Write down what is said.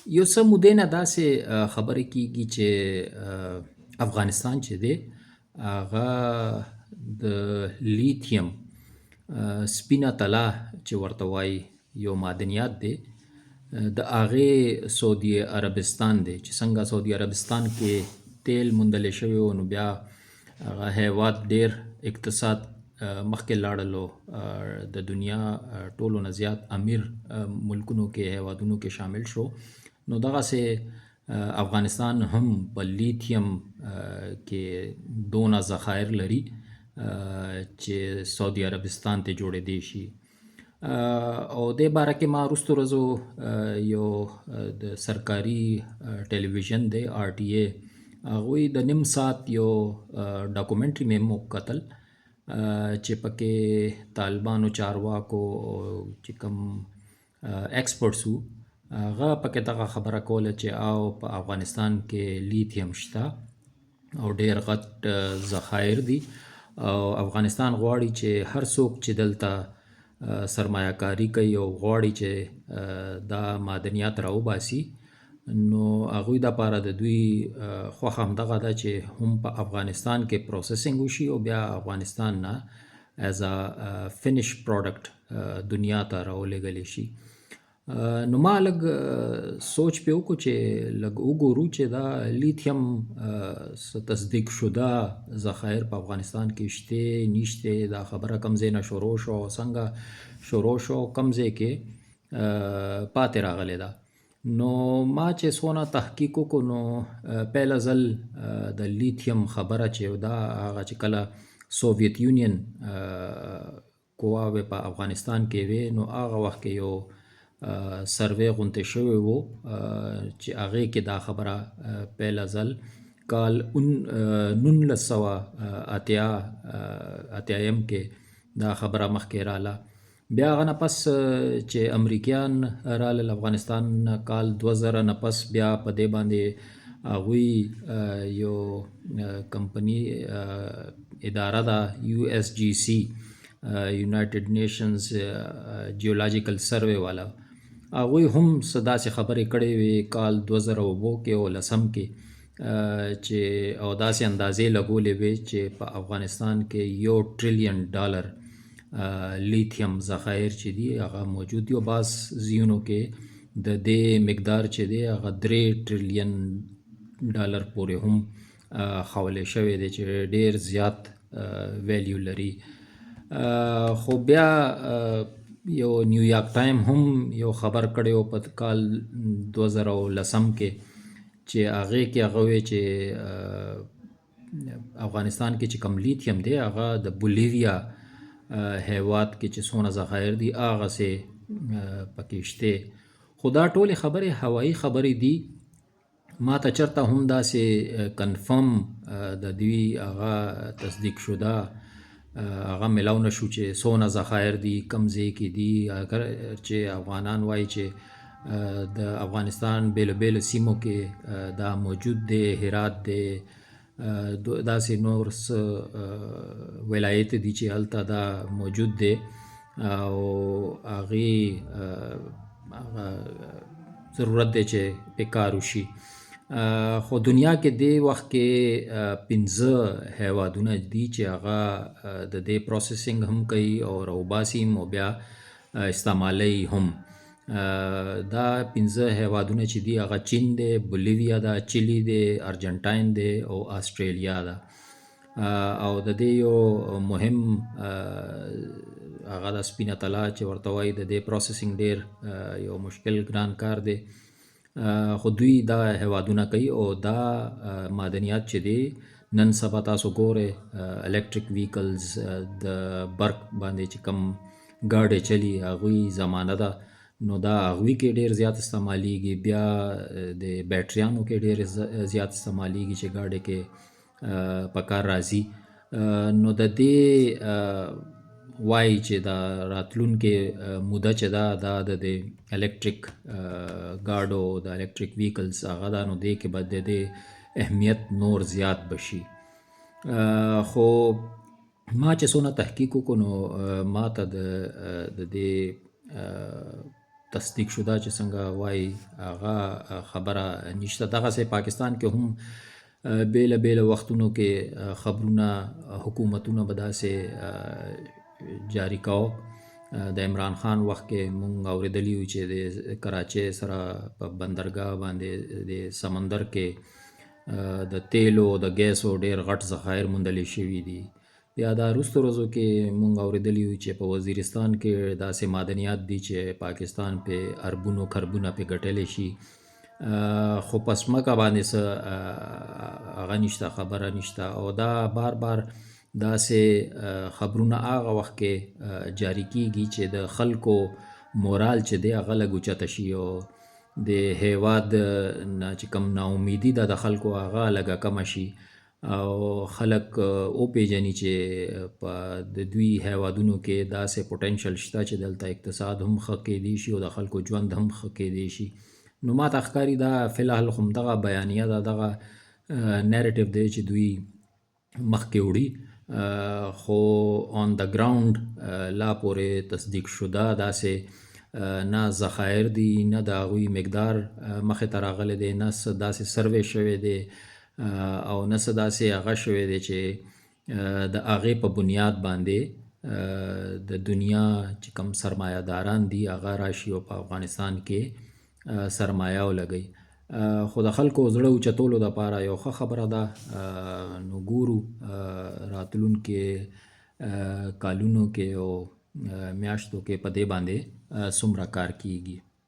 یو څه مودې نه داسې خبرې کېږي چې افغانستان چې دی هغه د لیتیم سپینه طلا چې ورته وایي یو معدنیات دی د هغې سعودي عربستان دی چې څنګه سعودي عربستان کې تیل موندلی شوی و نو بیا هغه هیواد ډیر اقتصاد مخکې لاړلو د دنیا ټولو نه زیات امیر ملکونو کې هیوادونو کې شامل شو نو دغسې افغانستان هم په لیتیم کې دونه ذخایر لري چې سعودي عربستان ته جوړېدی شي او دې باره کې ما وروستو ورځو یو د سرکاري ټلویزیون دی RTA هغوی د نیم ساعت یو ډاکومنټري مې مو کتل چې پکې طالبانو چارواکو چې کوم ایکسپرټس وو هغه پکې دغه خبره کوله چې او په افغانستان کې لیتیم شته او ډیر غټ ذخایر دي او افغانستان غواړي چې هر څوک چې دلته سرمایه کاری کوي او غواړي چې دا معدنیات راوباسي نو هغوی دپاره د دوی خوښه همدغه ده چې هم په افغانستان کې پروسسینګ وشي او بیا افغانستان نه ایز ا فینش پروډکټ دنیا ته راولېږلی شي نو ما لږ سوچ پې وکړو چې لږ وګورو چې دا لیتیم څه تصدیق شده ذخایر په افغانستان کې شته نشته دا خبره کوم ځای نه شروع شو او څنګه شروع شو کوم ځای کې پاتې راغلی ده نو ما چې څونه تحقیق وکړو نو پهله ځل د لیتیم خبره چې دا هغه چې کله سوویت یونین قواوې په افغانستان کې وې نو هغه وخت کې یو سروې غونډې شوی وو چې هغې کې دا خبره پهله ځل کال 1980 کې دا خبره مخکې راله بیا هغه نه پس چې امریکایان رالل افغانستان کال 2000 نه پس بیا په دې باندې هغوی یو کمپنی اداره ده USGC یونایټډ نیشنز جیولوجیکل سروې والا هغوی هم څه داسې خبرې کړې وې کال 2002 کې او لسم کې چې او داسې اندازې لګولې وې چې په افغانستان کې $1 ټریلیون لیتیم ذخایر چې دي هغه موجود دي او بعض ځایونو کې د دې مقدار چې دی هغه $3 ټریلیون پورې هم خولی شوی دی چې ډیر زیات ویلیو لري خو بیا یو نیویارک ټایم هم یو خبر کړی و په کال 2010 کې چې هغې کې هغه وی چې افغانستان کې چې کوم لیتیم دی هغه د بولیویا هیواد کې چې څونه ذخایر دي هغسې پکې شته خو دا ټولې خبرې هوایي خبرې دي ما ته چېرته هم داسې کنفرم د دوی هغه تصدیق شده هغه میلاو نشو چې څونه ذخایر دي کوم ځای کې دي اگر چې افغانان وایي چې د افغانستان بیلو بیلو سیمو کې دا موجود دی هرات دی داسې نور ولایت دي چې هلته دا موجود دی او هغې ضرورت دی چې پې کار وشي خو دنیا کې دې وخت کې 15 هیوادونه دي چې هغه د دې پروسسینګ هم کوي او راوباسي او بیا استعمالوي هم دا 15 هیوادونه چې دي هغه چین دی بولیویا ده چیلی دی ارجنټاین دی او آسټرالیا ده او د دې یو مهم هغه د سپینه طلا چې ورته وایي د دې پروسسینګ ډیر یو مشکل ګران کار دی خو دوی دا هیوادونه کوي او دا معدنیات چې دی نن سبا تاسو ګورئ الکتریک ویکلز د برق باندې چې کم ګاډی چلی هغوی زمانه ده نو دا هغوی کې ډیر زیات استعمالیږي بیا د بیټریانو کې ډیر زیات استعمالیږي چې ګاډی کې په کار راځي نو د دې وایي چې دا راتلونکې موده چې دا د الکتریک ګاډو د الکتریک ویکلز هغه ده نو دې کې به د دې اهمیت نور زیات بشي خو ما چې څونه تحقیق وکړو نو ما ته د دې تصدیق شده چې څنګه وایي هغه خبره نشته. دغسې پاکستان کې هم بیله بیله وختونو کې خبرونه حکومتونه به داسې جاری کوه. د عمران خان وخت کې مونږ اورېدلی وو چې د کراچۍ سره په بندرګاه باندې د سمندر کې د تیلو د ګیسو ډېر غټ ذخایر موندلی شوي دي. بیا دا وروستو ورځو کې مونږ اورېدلی وو چې په وزیرستان کې داسې معدنیات دي چې پاکستان پې اربونو کربونه پې ګټلی شي، خو په ځمکه باندې څه هغه نشته، خبره نشته. او دا بار بار داسې خبرونه هغه وخت کې جاری کیږي چې د خلکو مورال چې دی هغه لږ اوچته شي او د هیواد نه چې کوم ناامیدي ده د خلکو هغه لږه کمه شي او خلک وپېژني چې په د دوی هیوادونو کې داسې پوټنشل شته چې دلته اقتصاد هم ښه کیدی شي او د خلکو ژوند هم ښه کیدی شي. نو ما ته ښکاري دا فی الحال خو همدغه بیانیه ده، دغه نیریټیو دی چې دوی مخکې وړي، خو آن د ګراوند لا پورې تصدیق شده داسې نه ذخایر دي، نه د هغوی مقدار مخې ته راغلی دی، نه څه داسې سروې شوی دی او نه څه داسې هغه شوی دی چې د هغې په بنیاد باندې د دنیا چې کوم سرمایه داران دي هغه راشي او په افغانستان کې سرمایه ولګوي. خو د خلکو زړه اوچتولو دپاره یو ښه خبره ده. نو ګورو راتلونکې کالونو کې او میاشتو کې په دې باندې څومره کار کیږي.